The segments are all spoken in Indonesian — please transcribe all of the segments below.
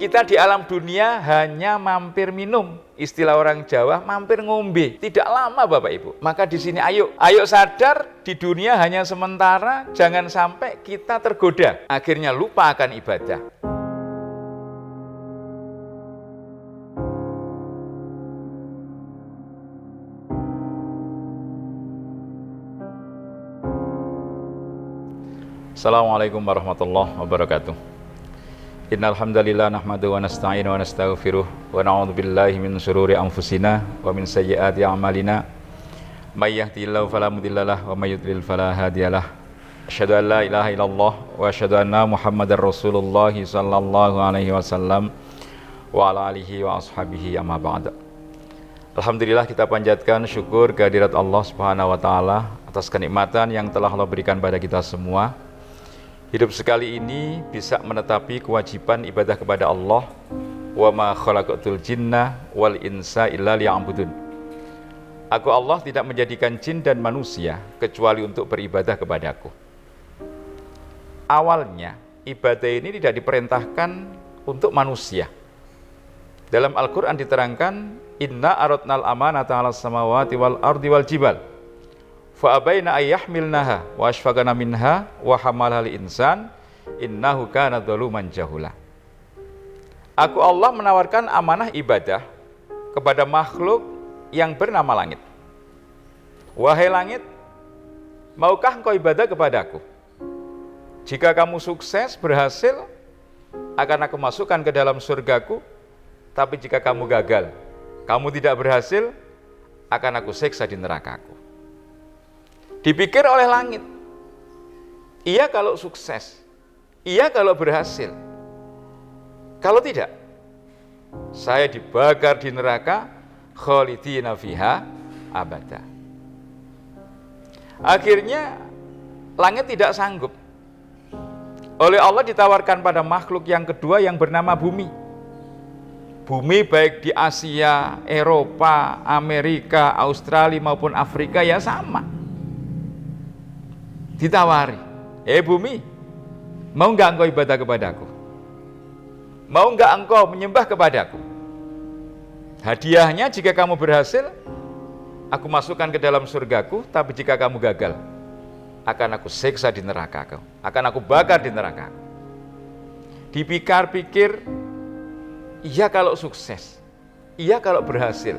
Kita di alam dunia hanya mampir minum, istilah orang Jawa mampir ngombe, tidak lama Bapak Ibu. Maka di sini ayo sadar di dunia hanya sementara, jangan sampai kita tergoda, akhirnya lupa akan ibadah. Assalamualaikum warahmatullahi wabarakatuh. Innal hamdalillah nahmaduhu wa nasta'inu wa nastaghfiruh wa na'udzu billahi min shururi anfusina wa min sayyiati a'malina. May yahdihillahu fala mudhillalah wa may yudlil fala hadiyalah. Asyhadu an la ilaha illallah wa asyhadu anna Muhammadar Rasulullah sallallahu alaihi wasallam wa ala alihi wa ashabihi amma ba'd. Alhamdulillah, kita panjatkan syukur kehadirat Allah Subhanahu wa taala atas kenikmatan yang telah Allah berikan pada kita semua. Hidup sekali ini bisa menetapi kewajiban ibadah kepada Allah. Wa ma khalaqatul jinna wal insa illa liya'budun. Aku Allah tidak menjadikan jin dan manusia kecuali untuk beribadah kepadaku. Awalnya ibadah ini tidak diperintahkan untuk manusia. Dalam Al-Quran diterangkan, Inna aradnal amanata 'alas samawati wal ardi wal jibal fa abaina ayyahmilnaha wa ashfaqana minha wa hamalal insan innahu kana dzaluman jahula. Aku Allah menawarkan amanah ibadah kepada makhluk yang bernama langit. Wahai langit, maukah engkau ibadah kepadaku? Jika kamu sukses, berhasil, akan aku masukkan ke dalam surgaku. Tapi jika kamu gagal, kamu tidak berhasil, akan aku siksa di nerakaku. Dipikir oleh langit, iya kalau sukses, iya kalau berhasil. Kalau tidak, saya dibakar di neraka, khalidina fiha abada. Akhirnya langit tidak sanggup. Oleh Allah ditawarkan pada makhluk yang kedua yang bernama bumi. Bumi baik di Asia, Eropa, Amerika, Australia maupun Afrika ya sama. Ditawari, bumi, mau enggak engkau ibadah kepadaku? Mau enggak engkau menyembah kepadaku? Hadiahnya jika kamu berhasil, aku masukkan ke dalam surgaku. Tapi jika kamu gagal, akan aku siksa di neraka kau, akan aku bakar di neraka. Dipikir-pikir, iya kalau sukses, iya kalau berhasil.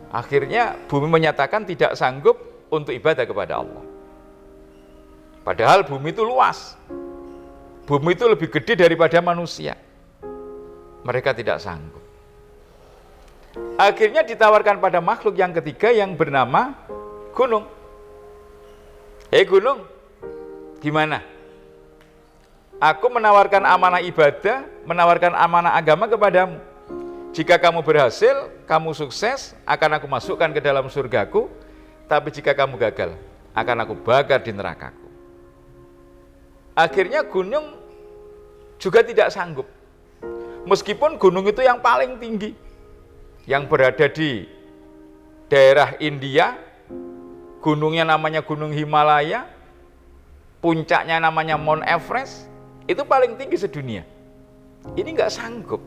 Akhirnya bumi menyatakan tidak sanggup untuk ibadah kepada Allah. Padahal bumi itu luas. Bumi itu lebih gede daripada manusia. Mereka tidak sanggup. Akhirnya ditawarkan pada makhluk yang ketiga yang bernama gunung. Gunung, gimana? Aku menawarkan amanah ibadah, menawarkan amanah agama kepadamu. Jika kamu berhasil, kamu sukses, akan aku masukkan ke dalam surgaku. Tapi jika kamu gagal, akan aku bakar di nerakaku. Akhirnya gunung juga tidak sanggup. Meskipun gunung itu yang paling tinggi, yang berada di daerah India, gunungnya namanya Gunung Himalaya, puncaknya namanya Mount Everest, itu paling tinggi sedunia. Ini nggak sanggup.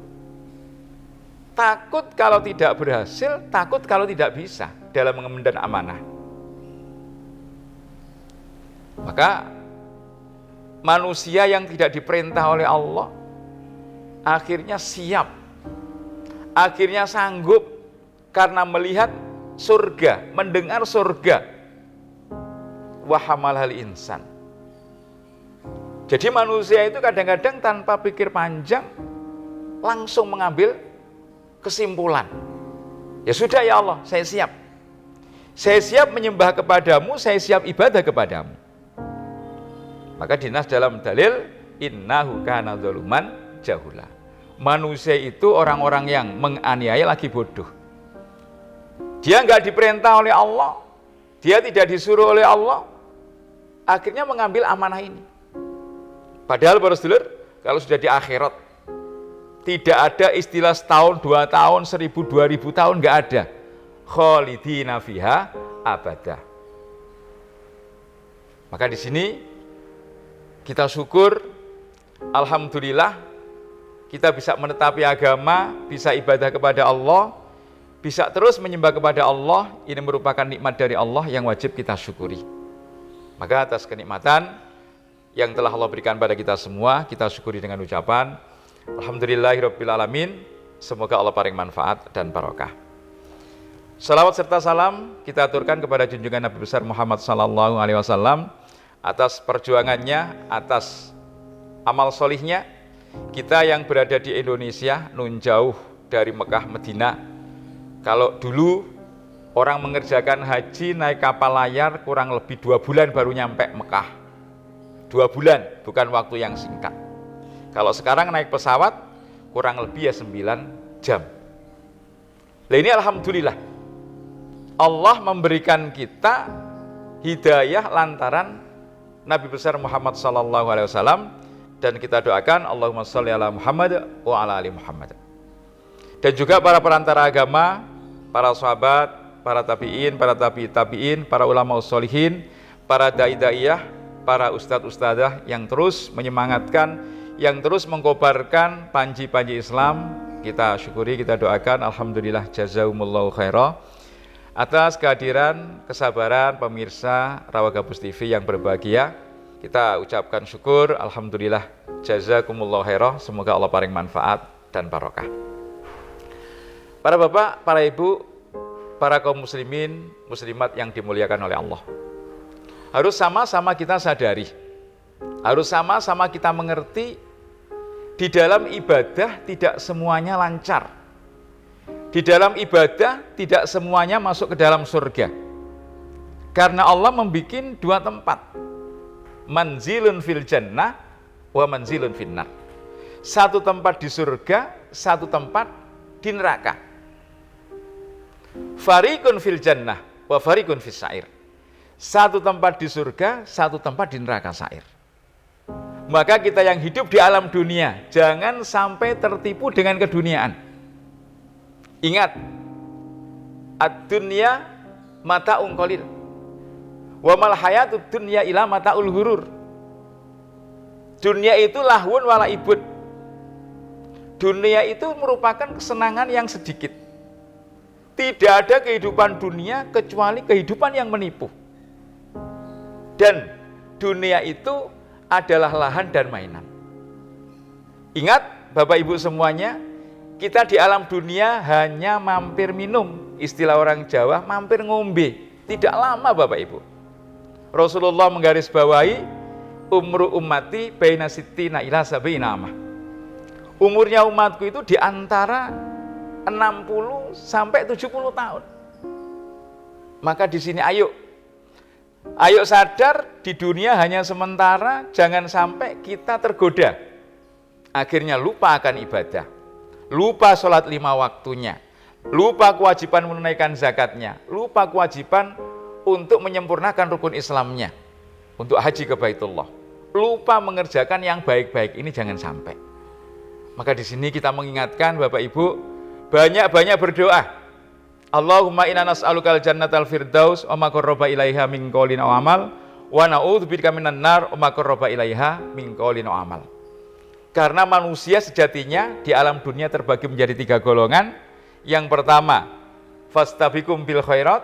Takut kalau tidak berhasil, takut kalau tidak bisa dalam mengemban amanah. Maka manusia yang tidak diperintah oleh Allah akhirnya siap, akhirnya sanggup karena melihat surga, mendengar surga. Wa hamalal insan. Jadi manusia itu kadang-kadang tanpa pikir panjang langsung mengambil kesimpulan. Ya sudah ya Allah, saya siap. Saya siap menyembah kepadamu, saya siap ibadah kepadamu. Maka dinas dalam dalil, innahu kana dzaluman jahula. Manusia itu orang-orang yang menganiaya lagi bodoh. Dia enggak diperintah oleh Allah, dia tidak disuruh oleh Allah, akhirnya mengambil amanah ini. Padahal para sedulur, kalau sudah di akhirat, tidak ada istilah setahun, 2 tahun, 1000, 2000 tahun, enggak ada. Khalidina fiha abada. Maka di sini kita syukur, alhamdulillah, kita bisa menetapi agama, bisa ibadah kepada Allah, bisa terus menyembah kepada Allah. Ini merupakan nikmat dari Allah yang wajib kita syukuri. Maka atas kenikmatan yang telah Allah berikan pada kita semua, kita syukuri dengan ucapan Alhamdulillahirabbil alamin. Semoga Allah paring manfaat dan barokah. Salawat serta salam kita aturkan kepada junjungan Nabi besar Muhammad sallallahu alaihi wasallam atas perjuangannya, atas amal solihnya. Kita yang berada di Indonesia nun jauh dari Mekah Medina. Kalau dulu orang mengerjakan haji naik kapal layar kurang lebih 2 bulan baru nyampe Mekah. 2 bulan, bukan waktu yang singkat. Kalau sekarang naik pesawat kurang lebih 9 jam. Nah ini alhamdulillah Allah memberikan kita hidayah lantaran Nabi besar Muhammad sallallahu alaihi wasallam. Dan kita doakan Allahumma sholli ala Muhammad wa ala ali Muhammad. Dan juga para perantara agama, para sahabat, para tabi'in, para tabi'in, para ulama sholihin, para dai-daiyah, para ustadz-ustadzah yang terus menyemangatkan, yang terus mengkobarkan panji-panji Islam. Kita syukuri, kita doakan alhamdulillah jazakumullahu khairah atas kehadiran, kesabaran pemirsa Rawa Gabus TV yang berbahagia. Kita ucapkan syukur, alhamdulillah, jazakumullah khairah, semoga Allah paring manfaat dan barokah. Para bapak, para ibu, para kaum muslimin, muslimat yang dimuliakan oleh Allah. Harus sama-sama kita sadari, harus sama-sama kita mengerti, di dalam ibadah tidak semuanya lancar. Di dalam ibadah tidak semuanya masuk ke dalam surga. Karena Allah membikin 2 tempat. Manzilun fil jannah wa manzilun finnar. 1 tempat di surga, 1 tempat di neraka. Fariqun fil jannah wa fariqun fis sa'ir. 1 tempat di surga, 1 tempat di neraka sa'ir. Maka kita yang hidup di alam dunia jangan sampai tertipu dengan keduniaan. Ingat, ad-dunya mata'un qalil. Wa mal hayatud dunya ila mataul ghurur. Dunia itu lahwun wala ibud. Dunia itu merupakan kesenangan yang sedikit. Tidak ada kehidupan dunia kecuali kehidupan yang menipu. Dan dunia itu adalah lahan dan mainan. Ingat Bapak Ibu semuanya, kita di alam dunia hanya mampir minum. Istilah orang Jawa, mampir ngombe. Tidak lama Bapak Ibu. Rasulullah menggarisbawahi umru ummati baina sittina ila sab'ina amah. Umurnya umatku itu di antara 60 sampai 70 tahun. Maka di sini ayo sadar, di dunia hanya sementara, jangan sampai kita tergoda. Akhirnya lupa akan ibadah, lupa sholat 5 waktunya, lupa kewajiban menunaikan zakatnya, lupa kewajiban untuk menyempurnakan rukun Islamnya, untuk haji ke Baitullah, lupa mengerjakan yang baik-baik. Ini jangan sampai. Maka di sini kita mengingatkan Bapak Ibu, banyak-banyak berdoa. Allahumma inna nas'alukal jannatal firdaus wa ma qarraba ilaiha min qaulin aw amal wa na'udzubika minan nar wa ma qarraba ilaiha min qaulin aw amal. Karena manusia sejatinya di alam dunia terbagi menjadi 3 golongan. Yang pertama, fastabiqum bil khairat.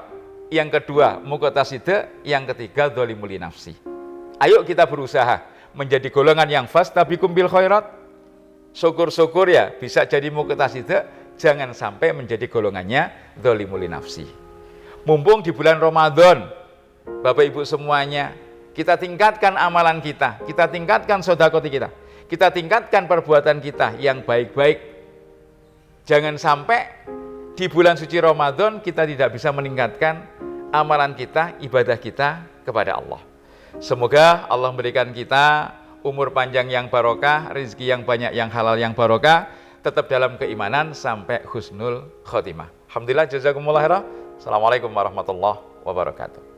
Yang kedua, muqtasid. Yang ketiga, dzalimul li nafsi. Ayo kita berusaha menjadi golongan yang fastabiqum bil khairat. Syukur-syukur ya bisa jadi muqtasid, jangan sampai menjadi golongannya dzalimul li nafsi. Mumpung di bulan Ramadan, Bapak Ibu semuanya, kita tingkatkan amalan kita tingkatkan sedekah kita tingkatkan perbuatan kita yang baik-baik. Jangan sampai di bulan suci Ramadan kita tidak bisa meningkatkan amalan kita, ibadah kita kepada Allah. Semoga Allah memberikan kita umur panjang yang barokah, rezeki yang banyak yang halal yang barokah, tetap dalam keimanan sampai husnul khotimah. Alhamdulillah, jazakumullah khairan. Assalamualaikum warahmatullahi wabarakatuh.